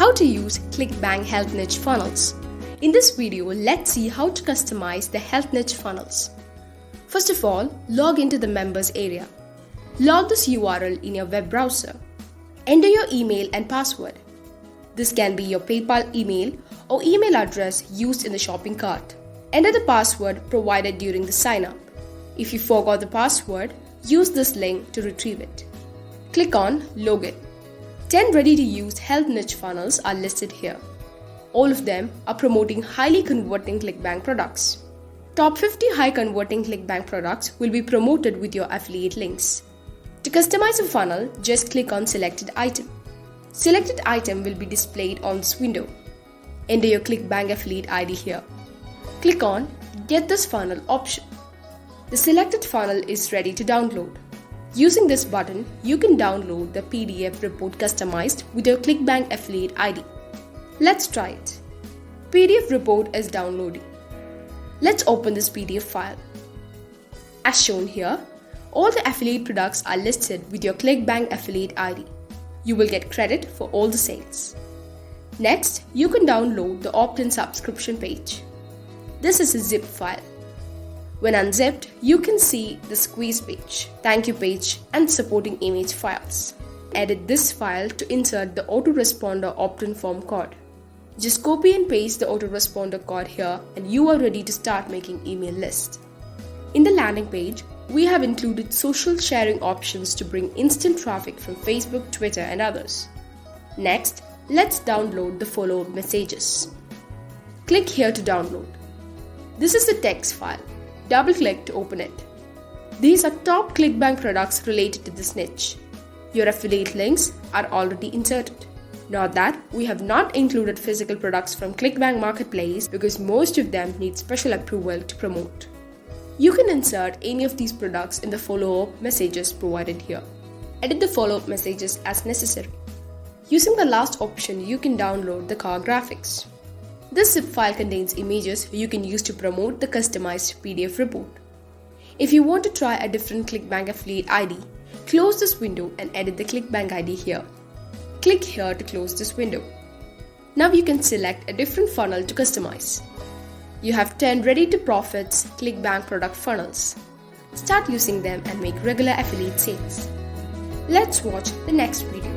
How to use Clickbank Health Niche funnels. In this video, let's see how to customize the Health Niche funnels. First of all, log into the members area. Log this URL in your web browser. Enter your email and password. This can be your PayPal email or email address used in the shopping cart. Enter the password provided during the sign-up. If you forgot the password, use this link to retrieve it. Click on Login. 10 ready-to-use health niche funnels are listed here. All of them are promoting highly converting Clickbank products. Top 50 high converting Clickbank products will be promoted with your affiliate links. To customize a funnel, just click on Selected Item. Selected item will be displayed on this window. Enter your Clickbank affiliate ID here. Click on Get this funnel option. The selected funnel is ready to download. Using this button, you can download the PDF report customized with your Clickbank affiliate ID. Let's try it. PDF report is downloading. Let's open this PDF file. As shown here, all the affiliate products are listed with your Clickbank affiliate ID. You will get credit for all the sales. Next, you can download the opt-in subscription page. This is a zip file. When unzipped, you can see the squeeze page, thank you page, and supporting image files. Edit this file to insert the autoresponder opt-in form code. Just copy and paste the autoresponder code here and you are ready to start making email list. In the landing page, we have included social sharing options to bring instant traffic from Facebook, Twitter, and others. Next, let's download the follow-up messages. Click here to download. This is the text file. Double-click to open it. These are top Clickbank products related to this niche. Your affiliate links are already inserted. Note that we have not included physical products from Clickbank Marketplace because most of them need special approval to promote. You can insert any of these products in the follow-up messages provided here. Edit the follow-up messages as necessary. Using the last option, you can download the car graphics. This zip file contains images you can use to promote the customized PDF report. If you want to try a different Clickbank affiliate ID, close this window and edit the Clickbank ID here. Click here to close this window. Now you can select a different funnel to customize. You have 10 ready-to-profits Clickbank product funnels. Start using them and make regular affiliate sales. Let's watch the next video.